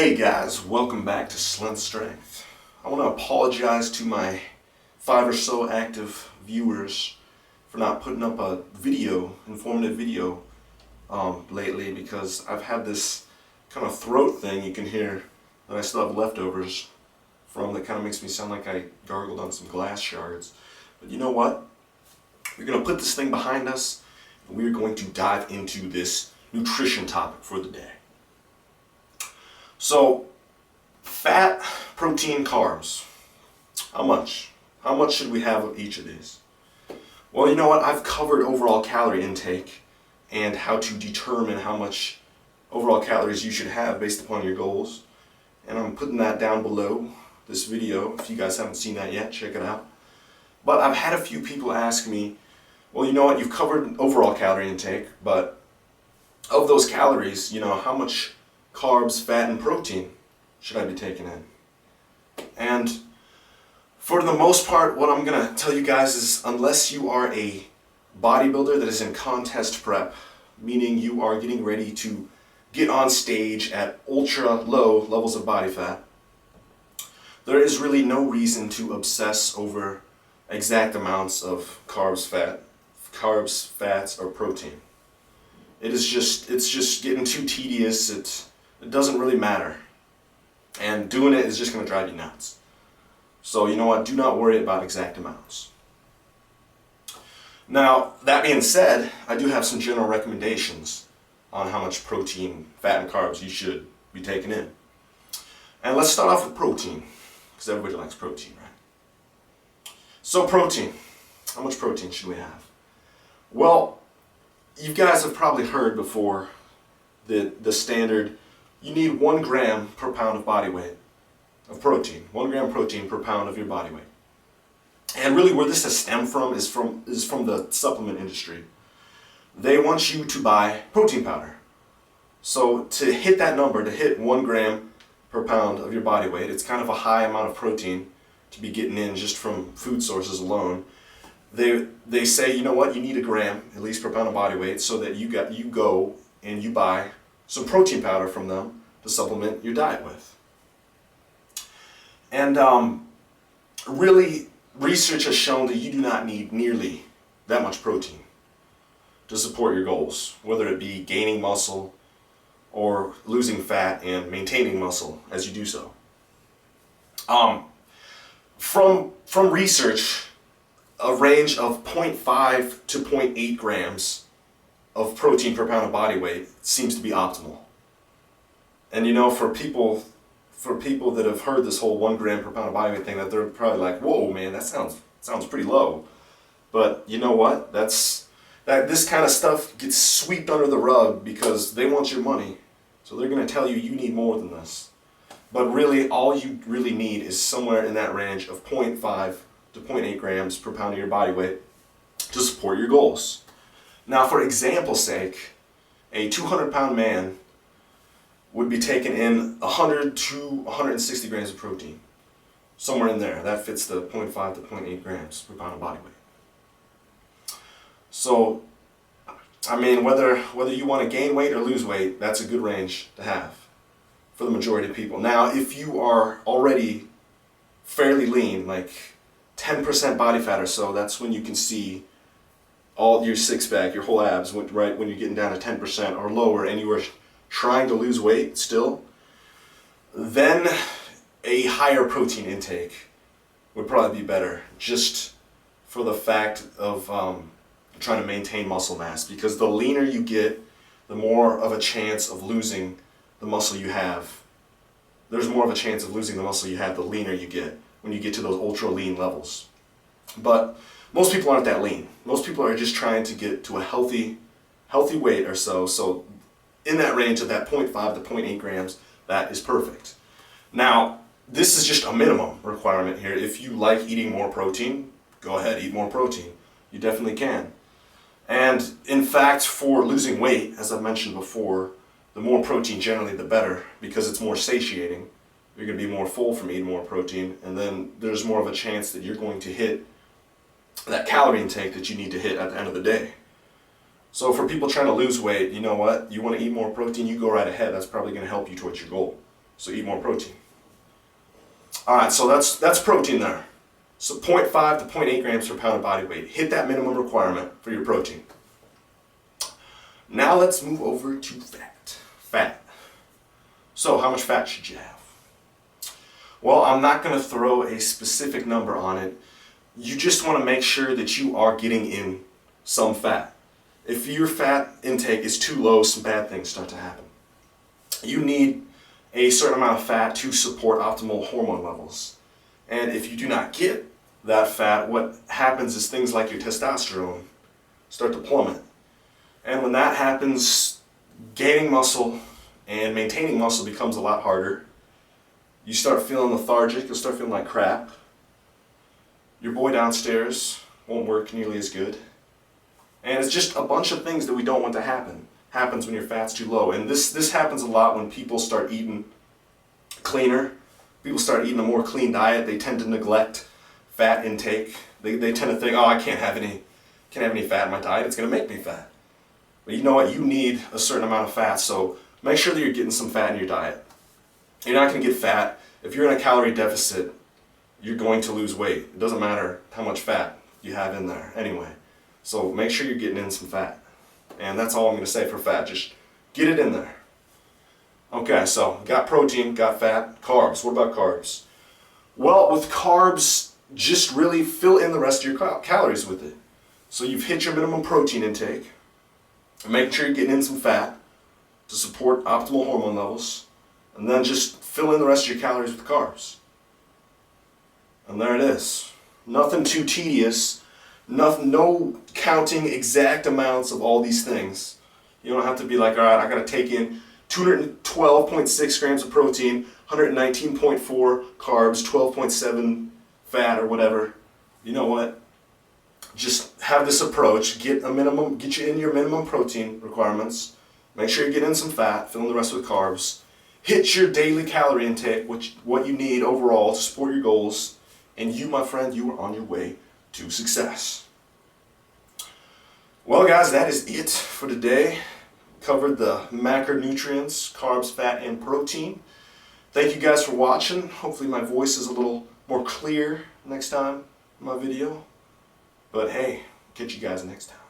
Hey guys, welcome back to Slim Strength. I want to apologize to my 5 or so active viewers for not putting up a informative video lately, because I've had this kind of throat thing you can hear that I still have leftovers from that kind of makes me sound like I gargled on some glass shards. But you know what? We're going to put this thing behind us and we're going to dive into this nutrition topic for the day. So, fat, protein, carbs. How much? How much should we have of each of these? Well, you know what? I've covered overall calorie intake and how to determine how much overall calories you should have based upon your goals. And I'm putting that down below this video. If you guys haven't seen that yet, check it out. But I've had a few people ask me, well, you know what? You've covered overall calorie intake, but of those calories, how much carbs, fat, and protein should I be taking in? And for the most part, what I'm going to tell you guys is, unless you are a bodybuilder that is in contest prep, meaning you are getting ready to get on stage at ultra low levels of body fat, there is really no reason to obsess over exact amounts of carbs, fats, or protein. It's just getting too tedious. It doesn't really matter. And doing it is just going to drive you nuts. So you know what? Do not worry about exact amounts. Now, that being said, I do have some general recommendations on how much protein, fat, and carbs you should be taking in. And let's start off with protein, because everybody likes protein, right? So protein. How much protein should we have? Well, you guys have probably heard before the standard, you need 1 gram per pound of body weight of protein. 1 gram protein per pound of your body weight. And really where this has stemmed from is from the supplement industry. They want you to buy protein powder. So to hit that number, to hit 1 gram per pound of your body weight, it's kind of a high amount of protein to be getting in just from food sources alone. They say, you know what, you need 1 gram at least per pound of body weight, so that you go and you buy some protein powder from them to supplement your diet with. And really, research has shown that you do not need nearly that much protein to support your goals, whether it be gaining muscle or losing fat and maintaining muscle as you do so. From research, a range of 0.5 to 0.8 grams of protein per pound of body weight seems to be optimal. And for people that have heard this whole 1 gram per pound of body weight thing, that they're probably like, whoa man, that sounds pretty low. But you know what? This kind of stuff gets swept under the rug because they want your money. So they're going to tell you need more than this. But really, all you really need is somewhere in that range of 0.5 to 0.8 grams per pound of your body weight to support your goals. Now, for example's sake, a 200-pound man would be taking in 100 to 160 grams of protein. Somewhere in there. That fits the 0.5 to 0.8 grams per pound of body weight. So, I mean, whether you want to gain weight or lose weight, that's a good range to have for the majority of people. Now, if you are already fairly lean, like 10% body fat or so, that's when you can see all your six-pack, your whole abs, right when you're getting down to 10% or lower, and you are trying to lose weight still, then a higher protein intake would probably be better, just for the fact of trying to maintain muscle mass. Because the leaner you get, the more of a chance of losing the muscle you have. There's more of a chance of losing the muscle you have the leaner you get when you get to those ultra lean levels. But most people aren't that lean. Most people are just trying to get to a healthy weight or so. So in that range of that 0.5 to 0.8 grams, that is perfect. Now, this is just a minimum requirement here. If you like eating more protein, go ahead, eat more protein. You definitely can. And in fact, for losing weight, as I've mentioned before, the more protein generally the better, because it's more satiating. You're going to be more full from eating more protein, and then there's more of a chance that you're going to hit that calorie intake that you need to hit at the end of the day. So for people trying to lose weight, you know what? You want to eat more protein, you go right ahead. That's probably going to help you towards your goal. So eat more protein. All right, so that's protein there. So 0.5 to 0.8 grams per pound of body weight. Hit that minimum requirement for your protein. Now let's move over to fat. Fat. So how much fat should you have? Well, I'm not going to throw a specific number on it. You just want to make sure that you are getting in some fat. If your fat intake is too low, some bad things start to happen. You need a certain amount of fat to support optimal hormone levels. And if you do not get that fat, what happens is things like your testosterone start to plummet. And when that happens, gaining muscle and maintaining muscle becomes a lot harder. You start feeling lethargic, you'll start feeling like crap. Your boy downstairs won't work nearly as good. And it's just a bunch of things that we don't want to happen. Happens when your fat's too low. And this happens a lot when people start eating cleaner. People start eating a more clean diet. They tend to neglect fat intake. They tend to think, oh, I can't have any fat in my diet. It's going to make me fat. But you know what? You need a certain amount of fat. So make sure that you're getting some fat in your diet. You're not going to get fat. If you're in a calorie deficit, you're going to lose weight. It doesn't matter how much fat you have in there anyway. So make sure you're getting in some fat. And that's all I'm going to say for fat. Just get it in there. Okay, so got protein, got fat, carbs. What about carbs? Well, with carbs, just really fill in the rest of your calories with it. So you've hit your minimum protein intake. Make sure you're getting in some fat to support optimal hormone levels. And then just fill in the rest of your calories with carbs. And there it is. Nothing too tedious. No counting exact amounts of all these things. You don't have to be like, all right, I got to take in 212.6 grams of protein, 119.4 carbs, 12.7 fat or whatever. You know what? Just have this approach. Get you in your minimum protein requirements. Make sure you get in some fat, fill in the rest with carbs. Hit your daily calorie intake, what you need overall to support your goals. And you, my friend, you are on your way to success. Well, guys, that is it for today. Covered the macronutrients, carbs, fat, and protein. Thank you guys for watching. Hopefully my voice is a little more clear next time in my video. But hey, catch you guys next time.